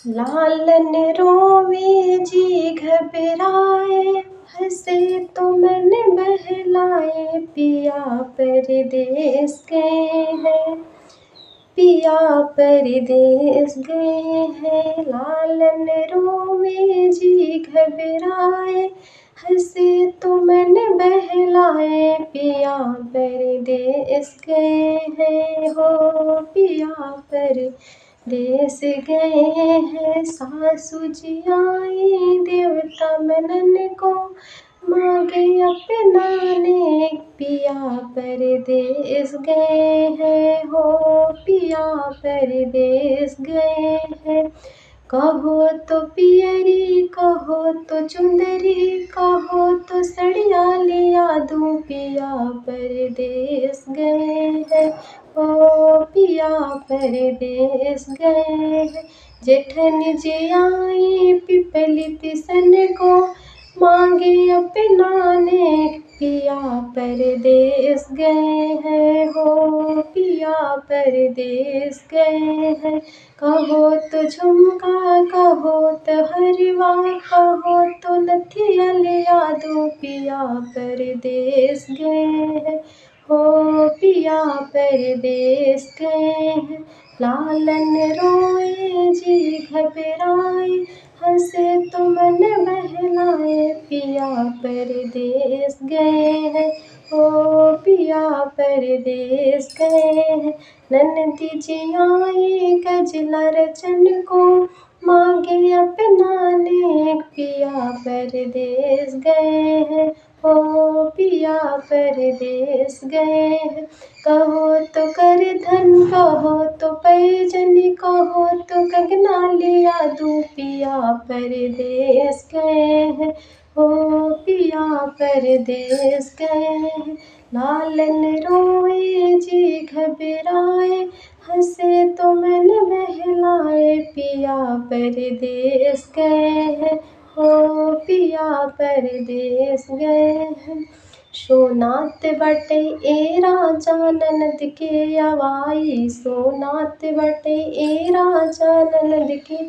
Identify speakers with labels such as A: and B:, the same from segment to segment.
A: लालन रोवे जी घबराए, हंसे तो मन बहलाए, पिया परदेस गए हैं, पिया परदेस गए हैं। लालन रोवे जी घबराए, हंसे तो मन बहलाए, पिया परदेस गए हैं, हो पिया परदेस गए हैं। सासू जी आई देवता मनन को, मांगे अपनाने, पिया परदेस गए हैं, हो पिया परदेस गए हैं। कहो तो पियरी, कहो तो चुंदरी, कहो तो सड़िया लिया दूं, पिया परदेस गए हैं, ओ पिया परदेस गए हैं। जेठन जी आई पिपली पिसन को, मांगे अपनाने, पिया परदेस गए हैं, हो पिया परदेस गए हैं। कहो तो झुमका, कहो तो हरवा, कहो तो नथिया लिया दूं, पिया परदेस गए हैं, हो पिया परदेस गए हैं। लालन रोए जी घबराए, हंसे तो मन बहलाए, पिया परदेस गए हैं, ओ पिया परदेस गए हैं। ननदी जी आई गजला रचन को, मांगे अपनाने, पिया परदेस गए हैं, ओ पिया परदेस गए हैं। कहो तो कर धन, कहो तो पैजनी, कहो तो कंगना लिया दूं, पिया परदेस गए हैं, हो पिया परदेस गए हैं। लालन रोए जी घबराए, हंसे तो मन बहलाए, पिया परदेस गए हैं, हो पिया परदेस गए हैं। सोनात बटे ए राजा ननद के अवाई, सोनात बटे ए राजा ननद के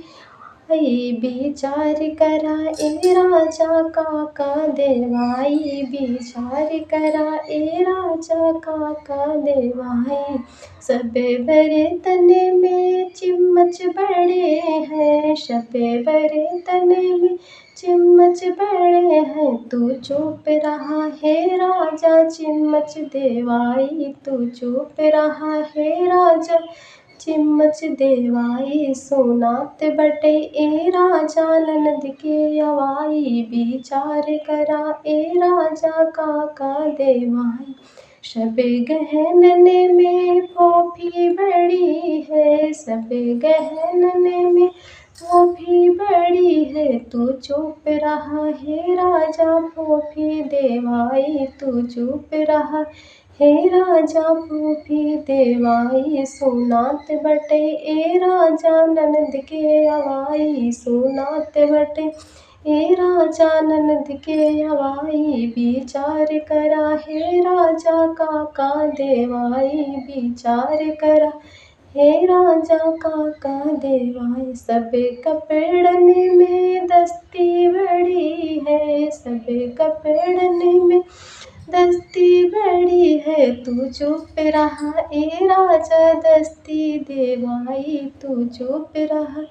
A: आई, विचार करा ए राजा काका देवाई, विचार करा ए राजा काका देवाई। सब बर्तन में चिम्मच बड़े हैं, सब बर्तन में चिम्मच बड़े हैं, तू चुप रहा है राजा चिम्मच देवाई, तू चुप रहा है राजा चिम्मच देवाई। सोनात बटे ए राजा ननद के अवाई, विचार करा ए राजा काका देवाई। सब गहनने में फोफी बड़ी है, सब गहनने में फोफी बड़ी है, तू चुप रहा है राजा फोफी देवाई, तू चुप रहा हे राजा फोफी देवाई। सोनात बटे ए राजा ननद के अवाई, सोनात बटे ए राजा ननद के अवाई, विचार करा हे राजा काका देवाई, विचार करा हे राजा काका देवाई। सब कपड़न में दस्ती बड़ी है, सब कपड़न में दस्ती बड़ी है, तू चुप रहा ए राजा दस्ती देवाई, तू चुप रहा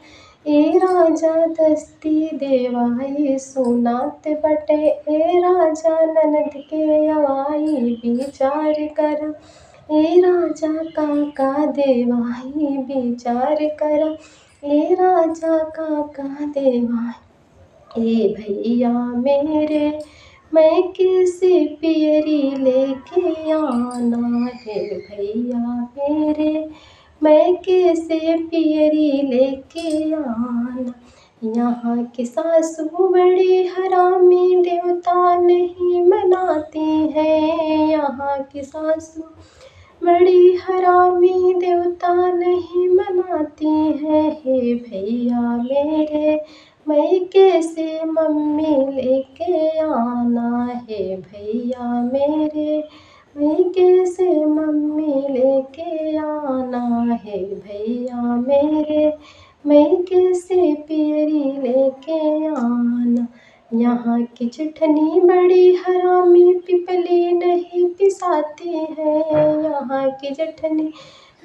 A: ए राजा दस्ती देवाई। सोनात बटे ए राजा ननद के अवाई, विचार कर ए राजा काका देवाई, विचार कर ए राजा काका देवाई। ए भैया मेरे मैं किसे पियरी लेके आना है, भैया मेरे मैं कैसे पियरी लेके आना। यहाँ की सासू बड़ी हरामी, देवता नहीं मनाती हैं, यहाँ की सासू बड़ी हरामी, देवता नहीं मनाती हैं। हे भैया मेरे मैं कैसे मम्मी लेके आना है, भैया मेरे मैं कैसे मम्मी लेके आना है, भैया मेरे मैं कैसे पियरी लेके आना। यहाँ की चटनी बड़ी हरामी, पिपली नहीं पिसाती है। यहाँ की चटनी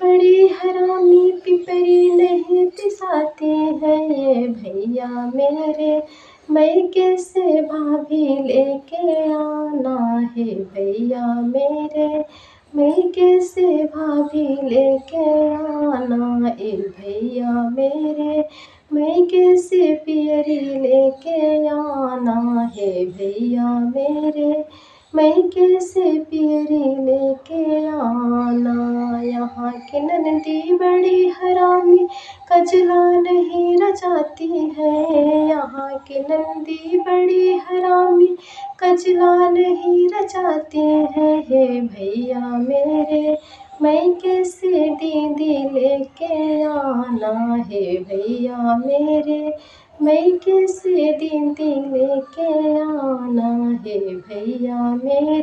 A: बड़ी हरामी, पिपली नहीं पिसाती है। ये भैया मेरे, मैं कैसे भाभी लेके आना है। भैया मेरे, मैं कैसे भाभी लेके आना। ए भैया मेरे, मैं कैसे पियरी लेके आना है। भैया मेरे, मैं कैसे पियरी लेके आना। यहाँ की ननदी बड़ी हरामी, कजला नहीं रचाती है। यहाँ की नंदी बड़ी हरामी, कजला नहीं रचाती है। हे भैया मेरे, मैं कैसे दीदी लेके आना है। भैया मेरे, मैं कैसे दीदी लेके आना है। भैया मेरे।